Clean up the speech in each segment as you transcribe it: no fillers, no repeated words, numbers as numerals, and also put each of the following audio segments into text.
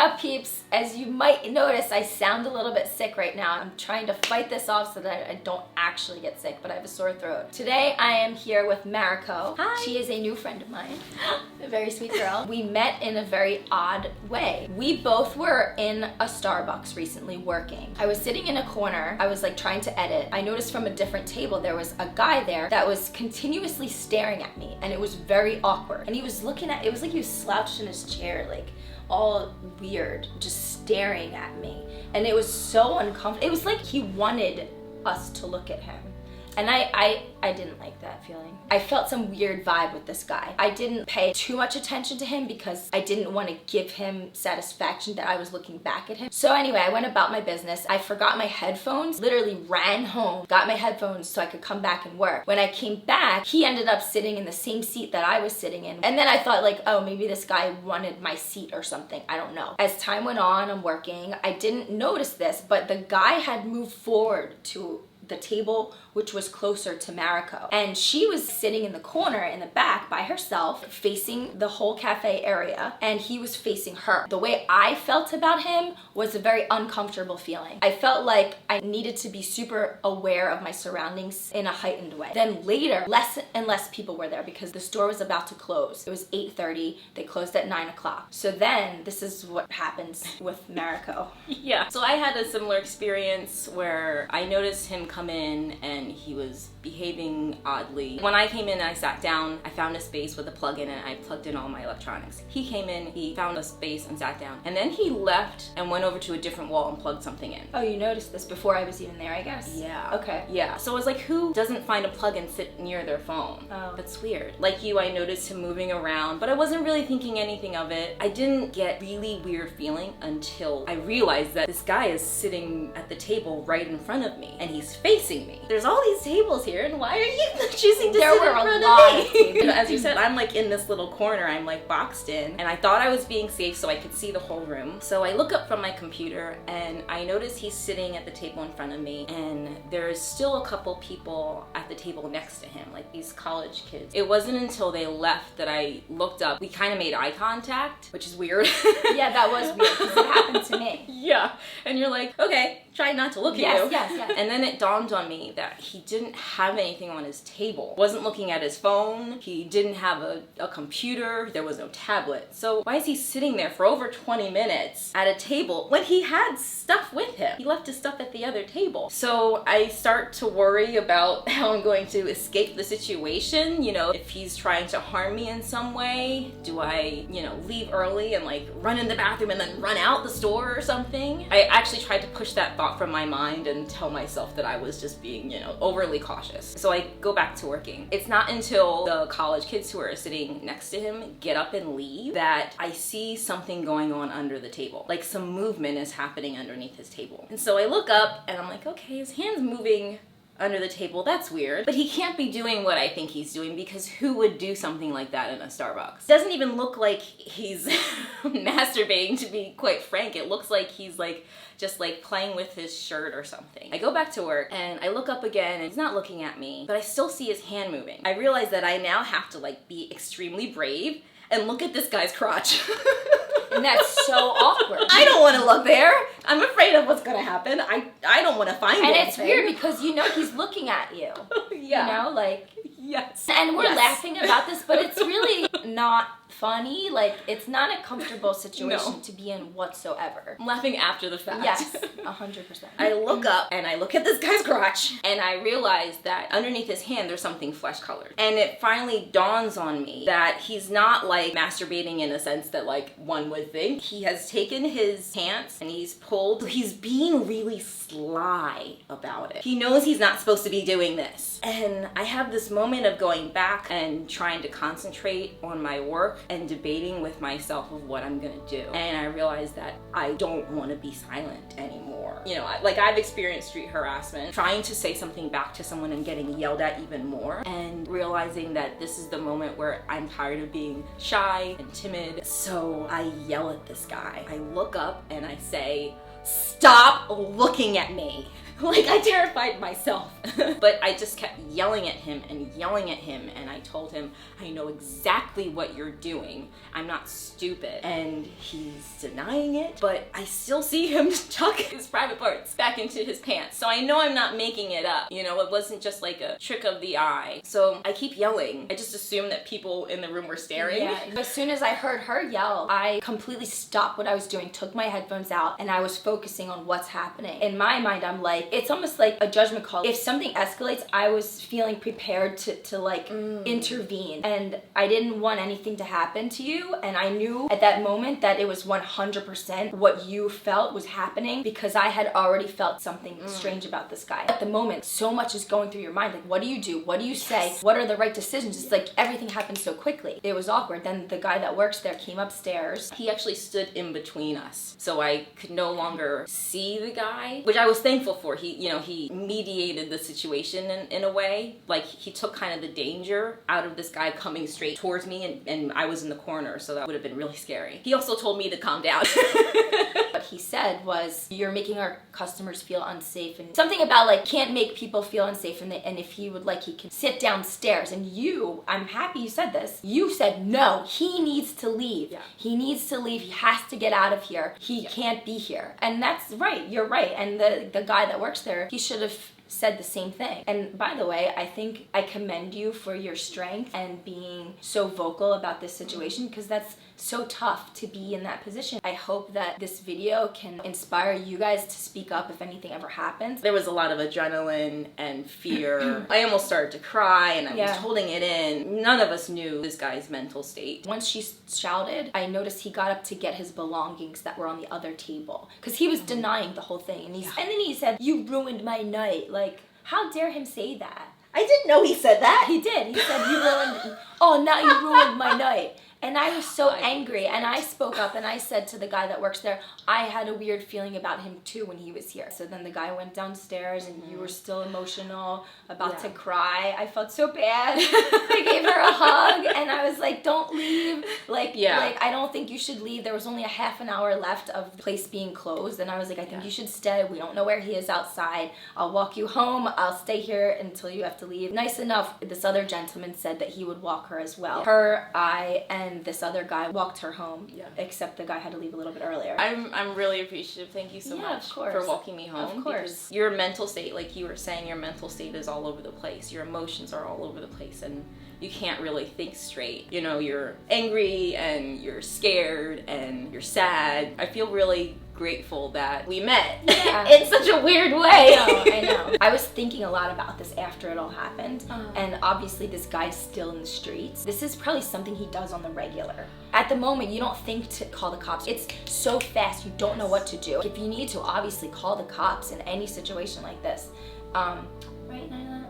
up, peeps? As you might notice, I sound a little bit sick right now. I'm trying to fight this off so that I don't actually get sick, but I have a sore throat. Today I am here with Mariko. Hi. She is a new friend of mine, a very sweet girl. We met in a very odd way. We both were in a Starbucks recently working. I was sitting in a corner. I was like trying to edit. I noticed from a different table there was a guy there that was continuously staring at me, and it was very awkward. And he was looking at, it was like he was slouched in his chair, like all weird, just staring at me. And it was so uncomfortable. It was like he wanted us to look at him. And I didn't like that feeling. I felt some weird vibe with this guy. I didn't pay too much attention to him because I didn't want to give him satisfaction that I was looking back at him. So anyway, I went about my business. I forgot my headphones, literally ran home, got my headphones so I could come back and work. When I came back, he ended up sitting in the same seat that I was sitting in. And then I thought like, oh, maybe this guy wanted my seat or something. I don't know. As time went on, I'm working. I didn't notice this, but the guy had moved forward to the table which was closer to Mariko, and she was sitting in the corner in the back by herself facing the whole cafe area, and he was facing her. The way I felt about him was a very uncomfortable feeling. I felt like I needed to be super aware of my surroundings in a heightened way. Then later, less and less people were there because the store was about to close. It was 8:30, they closed at 9 o'clock. So then this is what happens with Mariko. Yeah, so I had a similar experience where I noticed him come in and he was behaving oddly. When I came in and I sat down, I found a space with a plug in and I plugged in all my electronics. He came in, he found a space and sat down, and then he left and went over to a different wall and plugged something in. Oh, you noticed this before I was even there, I guess? Yeah. Okay. Yeah, so I was like, who doesn't find a plug and sit near their phone? Oh. That's weird. Like you, I noticed him moving around, but I wasn't really thinking anything of it. I didn't get really weird feeling until I realized that this guy is sitting at the table right in front of me and he's facing me. There's all these tables here, and why are you choosing to sit in front of me? You know, as you said, I'm like in this little corner, I'm like boxed in, and I thought I was being safe so I could see the whole room. So I look up from my computer and I notice he's sitting at the table in front of me, and there's still a couple people at the table next to him, like these college kids. It wasn't until they left that I looked up. We kind of made eye contact, which is weird. Yeah, that was weird because it happened to me. Yeah, and you're like, okay, try not to look at you. Yes. And then it dawned on me that he didn't have anything on his table. Wasn't looking at his phone. He didn't have a computer. There was no tablet. So why is he sitting there for over 20 minutes at a table when he had stuff with him? He left his stuff at the other table. So I start to worry about how I'm going to escape the situation. You know, if he's trying to harm me in some way, do I, you know, leave early and like run in the bathroom and then run out the store or something? I actually tried to push that thought from my mind and tell myself that I was just being, you know, overly cautious. So I go back to working. It's not until the college kids who are sitting next to him get up and leave that I see something going on under the table. Like some movement is happening underneath his table. And so I look up and I'm like, okay, his hand's moving under the table. That's weird. But he can't be doing what I think he's doing, because who would do something like that in a Starbucks? Doesn't even look like he's masturbating, to be quite frank. It looks like he's like just like playing with his shirt or something. I go back to work and I look up again and he's not looking at me, but I still see his hand moving. I realize that I now have to like be extremely brave and look at this guy's crotch. And that's so awkward. I don't want to look there. I'm afraid of what's gonna happen. I don't want to find it. And it's weird because you know he's looking at you. Yeah. You know, like. Yes. And we're laughing about this, but it's really not funny. Like, it's not a comfortable situation to be in whatsoever. I'm laughing after the fact. Yes, 100%. I look up and I look at this guy's crotch and I realize that underneath his hand there's something flesh colored. And it finally dawns on me that he's not like masturbating in a sense that like one would think. He has taken his pants and he's pulled. He's being really sly about it. He knows he's not supposed to be doing this. And I have this moment of going back and trying to concentrate on my work and debating with myself of what I'm gonna do. And I realized that I don't want to be silent anymore. You know, like I've experienced street harassment, trying to say something back to someone and getting yelled at even more, and realizing that this is the moment where I'm tired of being shy and timid. So I yell at this guy. I look up and I say, stop looking at me. Like, I terrified myself. But I just kept yelling at him, and I told him, I know exactly what you're doing. I'm not stupid. And he's denying it, but I still see him tuck his private parts back into his pants. So I know I'm not making it up. You know, it wasn't just like a trick of the eye. So I keep yelling. I just assumed that people in the room were staring. Yeah. As soon as I heard her yell, I completely stopped what I was doing, took my headphones out, and I was focusing on what's happening. In my mind, I'm like, it's almost like a judgment call. If something escalates, I was feeling prepared to like intervene, and I didn't want anything to happen to you, and I knew at that moment that it was 100% what you felt was happening, because I had already felt something strange about this guy. At the moment, so much is going through your mind, like, what do you do? What do you say? What are the right decisions? It's like everything happened so quickly. It was awkward. Then the guy that works there came upstairs. He actually stood in between us, so I could no longer see the guy, which I was thankful for. He mediated the situation in a way. Like, he took kind of the danger out of this guy coming straight towards me, and I was in the corner, so that would have been really scary. He also told me to calm down. What he said was, you're making our customers feel unsafe, and something about like, can't make people feel unsafe, and if he would like, he can sit downstairs. And you, I'm happy you said this, you said, no, he needs to leave. Yeah. He needs to leave. He has to get out of here. He can't be here. And that's right. You're right. And the guy that works there, he should have said the same thing. And by the way, I think I commend you for your strength and being so vocal about this situation, because that's so tough to be in that position. I hope that this video can inspire you guys to speak up if anything ever happens. There was a lot of adrenaline and fear. I almost started to cry, and I was holding it in. None of us knew this guy's mental state. Once she shouted, I noticed he got up to get his belongings that were on the other table, because he was denying the whole thing. And and then he said, you ruined my night. Like, how dare him say that? I didn't know he said that. He did. He said, you ruined, oh, now you ruined my night. And I was so angry, and I spoke up, and I said to the guy that works there, I had a weird feeling about him too when he was here. So then the guy went downstairs, and you were still emotional, about to cry. I felt so bad. I gave her a hug, and I was like, don't leave. Like, I don't think you should leave. There was only a half an hour left of the place being closed, and I was like, I think you should stay. We don't know where he is outside. I'll walk you home. I'll stay here until you have to leave. Nice enough, this other gentleman said that he would walk her as well. Her, I, and this other guy walked her home, except the guy had to leave a little bit earlier. I'm really appreciative. Thank you so much for walking me home. Of course. Because your mental state, like you were saying, your mental state is all over the place. Your emotions are all over the place, and you can't really think straight. You know, you're angry, and you're scared, and you're sad. I feel really grateful that we met in such a weird way. I know. I was thinking a lot about this after it all happened, and obviously this guy's still in the streets. This is probably something he does on the regular. At the moment, you don't think to call the cops. It's so fast, you don't know what to do. If you need to, obviously call the cops in any situation like this. Right, Nylah?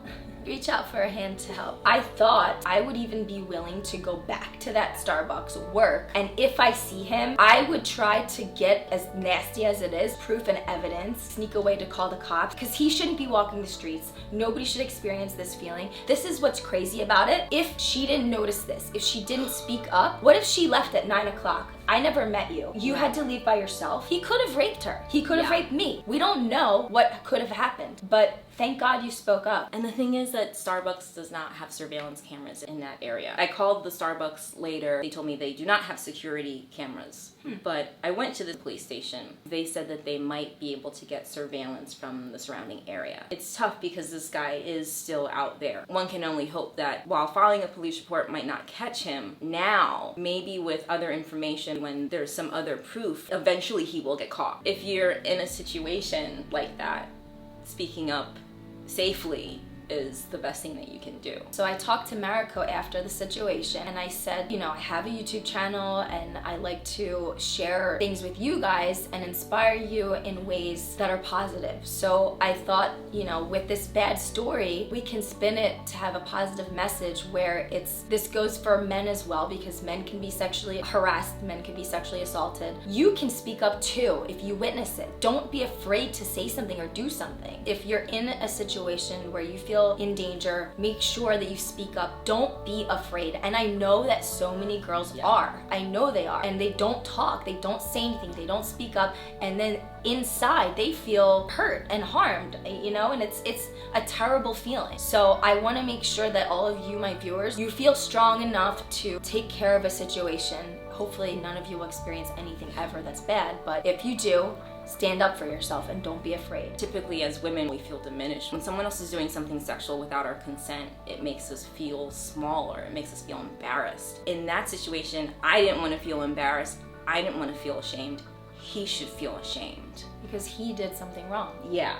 Reach out for a hand to help. I thought I would even be willing to go back to that Starbucks work, and if I see him, I would try to get, as nasty as it is, proof and evidence, sneak away to call the cops, because he shouldn't be walking the streets. Nobody should experience this feeling. This is what's crazy about it. If she didn't notice this, if she didn't speak up, what if she left at 9 o'clock? I never met you. You had to leave by yourself. He could have raped her. He could have raped me. We don't know what could have happened, but thank God you spoke up. And the thing is that Starbucks does not have surveillance cameras in that area. I called the Starbucks later. They told me they do not have security cameras. But I went to the police station. They said that they might be able to get surveillance from the surrounding area. It's tough because this guy is still out there. One can only hope that while filing a police report might not catch him, now, maybe with other information, when there's some other proof, eventually he will get caught. If you're in a situation like that, speaking up safely is the best thing that you can do. So I talked to Mariko after the situation, and I said, you know, I have a YouTube channel, and I like to share things with you guys and inspire you in ways that are positive. So I thought, you know, with this bad story, we can spin it to have a positive message where this goes for men as well, because men can be sexually harassed, men can be sexually assaulted. You can speak up too if you witness it. Don't be afraid to say something or do something. If you're in a situation where you feel feel in danger, make sure that you speak up. Don't be afraid. And I know that so many girls are. I know they are. And they don't talk, they don't say anything, they don't speak up, and then inside they feel hurt and harmed, you know, and it's a terrible feeling. So I want to make sure that all of you, my viewers, you feel strong enough to take care of a situation. Hopefully none of you will experience anything ever that's bad, but if you do, stand up for yourself and don't be afraid. Typically as women, we feel diminished. When someone else is doing something sexual without our consent, it makes us feel smaller, it makes us feel embarrassed. In that situation, I didn't want to feel embarrassed, I didn't want to feel ashamed. He should feel ashamed. Because he did something wrong. Yeah.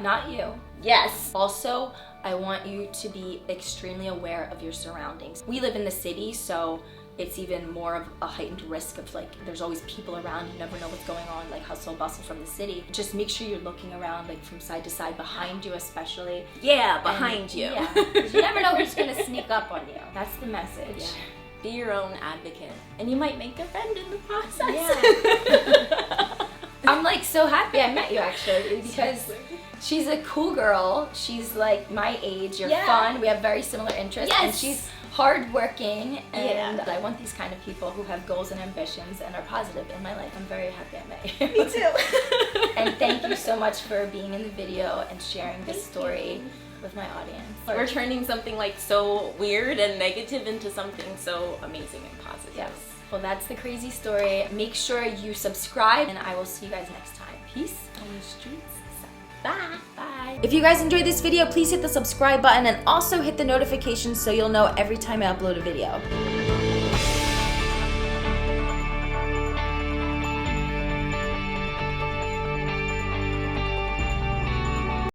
Not you. Yes. Also, I want you to be extremely aware of your surroundings. We live in the city, so it's even more of a heightened risk of like, there's always people around, you never know what's going on, like hustle and bustle from the city. Just make sure you're looking around, like from side to side, behind you especially. Yeah, behind you. Yeah, 'cause you never know who's gonna sneak up on you. That's the message. Yeah. Be your own advocate. And you might make a friend in the process. Yeah. I'm like so happy I met you actually, because she's a cool girl. She's like my age, you're fun, we have very similar interests, and she's hardworking, and I want these kind of people who have goals and ambitions and are positive in my life. I'm very happy I met you. Me too. And thank you so much for being in the video and sharing this story with my audience. We're turning something like so weird and negative into something so amazing and positive. Yes. Well, that's the crazy story. Make sure you subscribe, and I will see you guys next time. Peace on the streets. Bye. Bye. If you guys enjoyed this video, please hit the subscribe button and also hit the notifications so you'll know every time I upload a video.